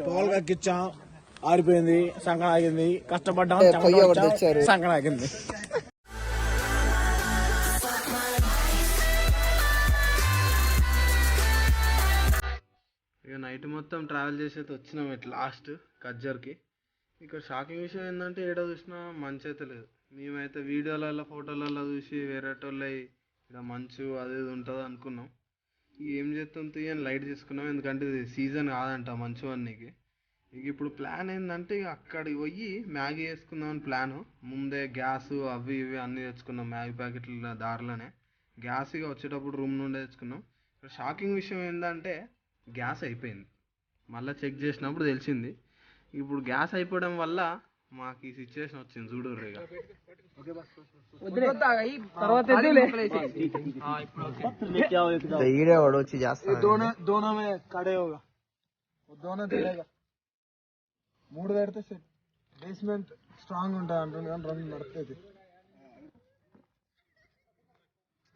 Toll ఎక్కిచ్చాం, ఆరిపోయింది, సంకన ఆగింది, కష్టపడ్డాం, సంకన ఆగింది. ఇక నైట్ మొత్తం ట్రావెల్ చేసి అయితే వచ్చినాం ఇట్లా లాస్ట్ కజ్జర్కి. ఇక్కడ షాకింగ్ విషయం ఏంటంటే ఏడో చూసినా మంచి అయితే లేదు. మేమైతే వీడియోలలో ఫోటోలలో చూసి వేరేటోళ్ళ ఇక్కడ మంచు అది ఇది ఉంటుంది అనుకున్నాం. ఏం చేస్తాం తీయని లైట్ తీసుకున్నాం, ఎందుకంటే ఇది సీజన్ కాదంట మంచు అన్నీకి. ఇక ఇప్పుడు ప్లాన్ ఏంటంటే ఇక అక్కడికి పోయి మ్యాగీ వేసుకుందామని ప్లాను. ముందే గ్యాస్ అవి ఇవి అన్నీ తెచ్చుకున్నాం, మ్యాగీ ప్యాకెట్ల దారిలోనే. గ్యాస్ ఇక వచ్చేటప్పుడు రూమ్ నుండే తెచ్చుకున్నాం. ఇక్కడ షాకింగ్ విషయం ఏంటంటే గ్యాస్ అయిపోయింది. మళ్ళీ చెక్ చేసినప్పుడు తెలిసింది. ఇప్పుడు గ్యాస్ అయిపోవడం వల్ల మాకు ఈ సిచ్యువేషన్ వచ్చింది చూడుర్రు. ఇక మూడు పెడితే సెట్, బేస్మెంట్ స్ట్రాంగ్ ఉంటుంది అంటుంది కానీ రెండు నడుస్తుంది.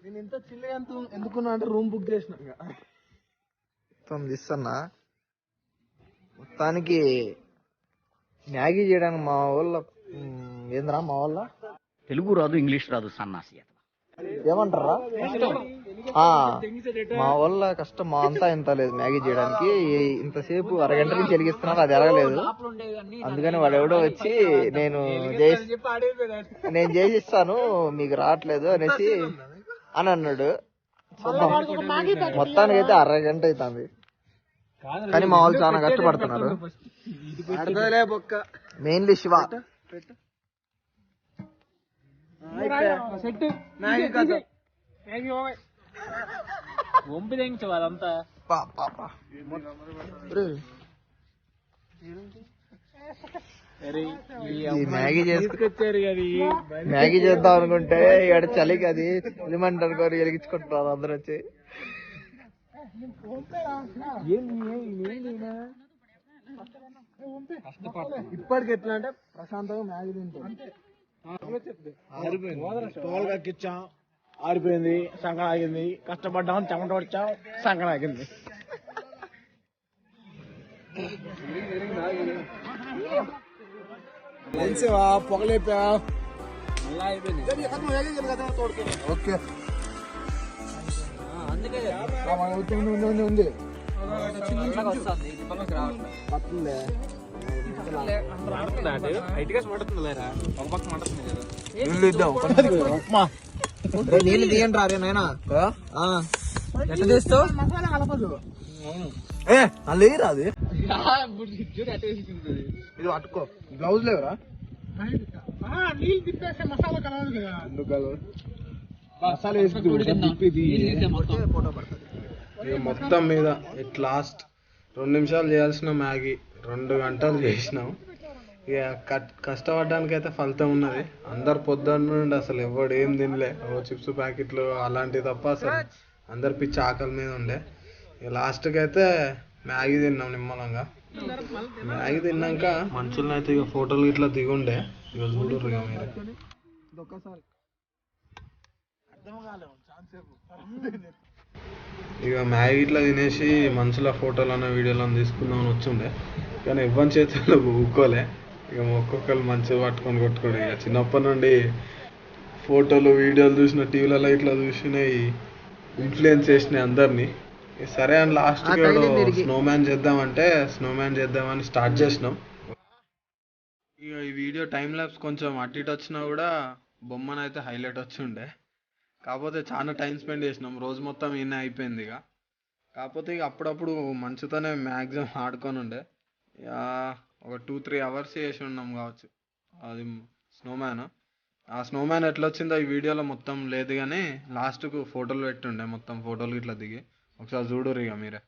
నేను ఇంత చిల్లిగా ఎందుకున్నా అంటే రూమ్ బుక్ చేసిన మొత్తం తీస్తున్నా. మొత్తానికి మ్యాగీ చేయడానికి మా వాళ్ళ ఏంద్రా మా వాళ్ళ తెలుగు రాదు, ఇంగ్లీష్ రాదు, సన్నాసి ఏమంటారా, మా వాళ్ళ కష్టం మా అంతా ఇంత లేదు మ్యాగీ చేయడానికి. ఇంతసేపు అరగంట నుంచి వెలిగిస్తున్నారు, అది ఎరగలేదు. అందుకని వాడు ఎవడో వచ్చి నేను చేసిస్తాను మీకు రావట్లేదు అనేసి అని అన్నాడు. మొత్తానికి అయితే అరగంట అవుతుంది, కానీ మా వాళ్ళు చాలా కష్టపడుతున్నారు. మెయిన్లీ శివ మ్యాగీ చేద్దాం అనుకుంటే ఇక్కడ చలికి అది ఏమంటారు గారు వెలిగించుకుంటున్నారు అందరు వచ్చి. ఇప్పటికి ఎట్లా అంటే ప్రశాంతంగా మ్యాగీ తింటాం. టోల్ ఎక్కిచ్చాం, ఆరిపోయింది, సంకన ఆగింది, కష్టపడ్డాం, చెమట వచ్చాం, సంకన ఆగింది. పొగలేపా ఓకే ఉంది. నీళ్ళు తీయండి రా నాయనా. ఎట్లా తీస్తావు అది ఇది పట్టుకో. బ్లౌజ్ లేవరా, నీళ్ళు తిప్పేస్తే మసాలా కలవాలి కదా. ఎందుకు కలవాలి, మసాలా వేసి ఫోటో పడుతుంది. ఇక మొత్తం మీద ఇట్ లాస్ట్ 2 నిమిషాలు చేయాల్సిన మ్యాగీ 2 గంటలు చేసినాం. ఇక కష్టపడడానికి అయితే ఫలితం ఉన్నది. అందరు పొద్దున్న నుండి అసలు ఎవడు ఏం తినలే, చిప్స్ ప్యాకెట్లు అలాంటివి తప్ప అసలు అందరు పిచ్చి ఆకలి మీద ఉండే. ఇక లాస్ట్కి అయితే మ్యాగీ తిన్నాం నిమ్మలంగా. మ్యాగీ తిన్నాక మనుషులను అయితే ఇక ఫోటోలు ఇట్లా దిగుండే. ఇక చూడరు ఇక మీరు. ఇక మ్యాగీ ఇట్లా తినేసి మనుషుల ఫోటోలను వీడియోలను తీసుకుందామని వచ్చిండే, కానీ ఇవ్వని చేతుల్లో ఊక్కోలే. ఇక ఒక్కొక్కరు మంచిగా పట్టుకొని కొట్టుకోడు. ఇక చిన్నప్పటి నుండి ఫోటోలు వీడియోలు చూసిన, టీవీలలో ఇట్లా చూసినాయి ఇన్ఫ్లుయెన్స్ చేసినాయి అందరినీ. సరే అని లాస్ట్కి స్నోమ్యాన్ చేద్దామంటే స్నోమ్యాన్ చేద్దామని స్టార్ట్ చేసినాం. ఇక ఈ వీడియో టైం ల్యాప్స్ కొంచెం అటు ఇటు వచ్చినా కూడా బొమ్మనైతే హైలైట్ వచ్చి ఉండే. కాకపోతే చాలా టైం స్పెండ్ చేసినాం, రోజు మొత్తం ఈయన అయిపోయింది. ఇక కాకపోతే ఇక అప్పుడప్పుడు మంచుతోనే మ్యాక్సిమం ఆడుకొని ఉండే. ఇక ఒక 2-3 అవర్స్ చేసి ఉన్నాం కావచ్చు అది స్నోమ్యాన్. ఆ స్నోమ్యాన్ ఎట్లా వచ్చిందో ఈ వీడియోలో మొత్తం లేదు, కానీ లాస్ట్కు ఫోటోలు పెట్టుండే, మొత్తం ఫోటోలు ఇట్లా దిగి. ఒకసారి చూడుర్రు ఇక మీరే.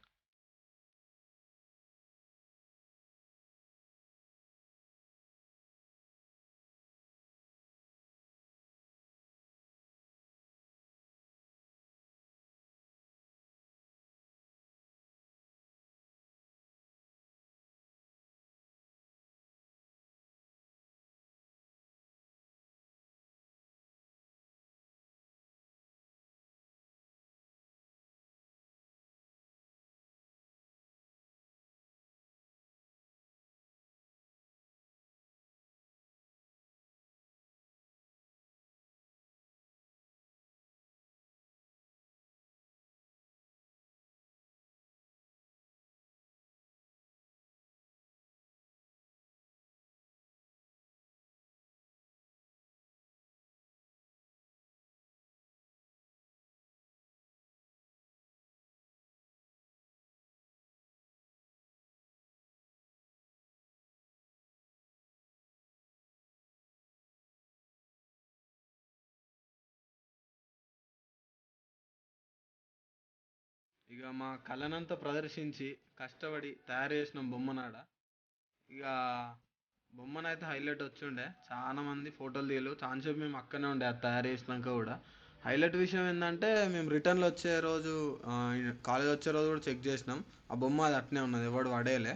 ఇక మా కళనంతా ప్రదర్శించి కష్టపడి తయారు చేసిన బొమ్మనాడ. ఇక బొమ్మనైతే హైలైట్ వచ్చిండే, చాలా మంది ఫోటోలు తీయలు, చాలాసేపు మేము అక్కడనే ఉండే అది తయారు చేసినాక కూడా. హైలైట్ విషయం ఏంటంటే మేము రిటర్న్లో వచ్చే రోజు కాలేజ్ వచ్చే రోజు కూడా చెక్ చేసినాం, ఆ బొమ్మ అది అట్నే ఉన్నది, ఎవడు పడేయలే.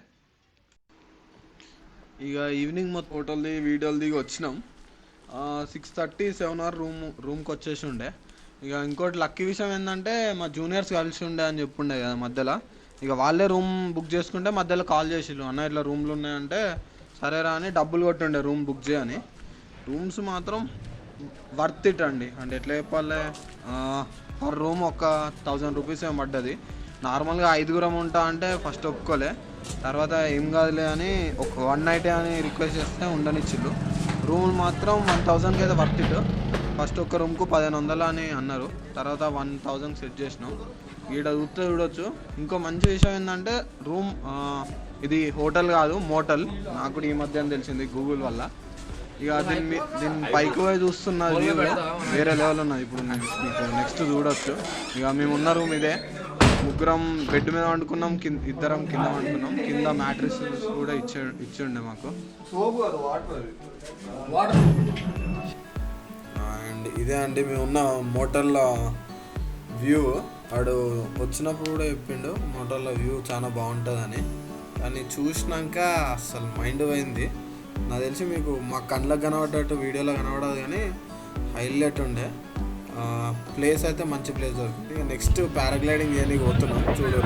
ఇక ఈవినింగ్ మొత్తం ఫోటోలు దిగి వీడియోలు దిగి వచ్చినాం. 6:30, 7 రూమ్కి వచ్చేసి ఉండే. ఇక ఇంకోటి లక్కీ విషయం ఏంటంటే మా జూనియర్స్ కలిసి ఉండే అని చెప్పుండే కదా మధ్యలో, ఇక వాళ్ళే రూమ్ బుక్ చేసుకుంటే మధ్యలో కాల్ చేసిళ్ళు, అన్న ఇట్లా రూమ్లు ఉన్నాయంటే సరేరా అని డబ్బులు కొట్టుండే రూమ్ బుక్ చేయని. రూమ్స్ మాత్రం వర్త్ ఇట్ అండి, అంటే ఎట్లా చెప్పాలి, పర్ రూమ్ ఒక 1000 రూపీస్ ఏం పడ్డది. నార్మల్గా 5 ఉంటా అంటే ఫస్ట్ ఒప్పుకోలే, తర్వాత ఏం కాదులే అని ఒక 1 నైట్ అని రిక్వెస్ట్ చేస్తే ఉండనిచ్చిళ్ళు. రూమ్ మాత్రం 1000కి అయితే వర్త్ ఇట్. ఫస్ట్ ఒక్క రూమ్కు 1500 అని అన్నారు, తర్వాత 1000 సెట్ చేసినాం. ఈడ చూస్తే చూడొచ్చు. ఇంకో మంచి విషయం ఏంటంటే రూమ్ ఇది హోటల్ కాదు, మోటల్. నాకు కూడా ఈ మధ్య తెలిసింది గూగుల్ వల్ల. ఇక దీన్ని పైకి పోయి చూస్తున్నది వ్యూ వేరే లెవెల్ ఉన్నది. ఇప్పుడు మీకు నెక్స్ట్ చూడొచ్చు. ఇక మేము ఉన్న రూమ్ ఇదే, ముగ్గురం బెడ్ మీద వండుకున్నాం, ఇద్దరం కింద వండుకున్నాం. కింద మ్యాట్రిస్ కూడా ఇచ్చిండే మాకు. అండ్ ఇదే అండి మేము ఉన్న మోటల్లో వ్యూ. వాడు వచ్చినప్పుడు కూడా చెప్పిండు మోటల్లో వ్యూ చాలా బాగుంటుందని, కానీ చూసినాక అసలు మైండ్ పోయింది. నాకు తెలిసి మీకు మా కళ్ళకు కనబడ్డట్టు వీడియోలో కనబడదు, కానీ హైలైట్ ఉండే. ప్లేస్ అయితే మంచి ప్లేస్ దొరికింది. ఇక నెక్స్ట్ పారాగ్లైడింగ్ చేయడానికి పోతున్నాం, చూడు.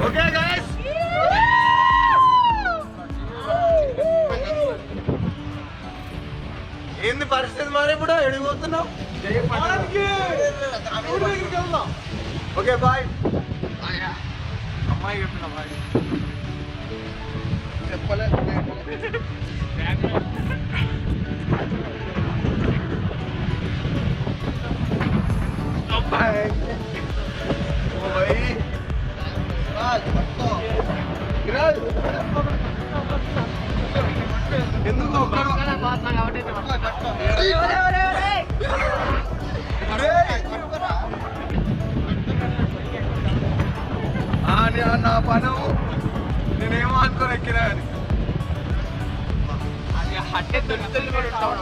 ఏంది పరిస్థితి మరి, ఇప్పుడు ఎడిగిపోతున్నావు? Okay bye. అమ్మాయి చెప్పిన బాయ్ చెప్పలే. ఎందుకు నా పను నేనేమో అనుకోని ఎక్కినా కానీ హట్టే దొరుకుతుంది కూడా ఉంటావు.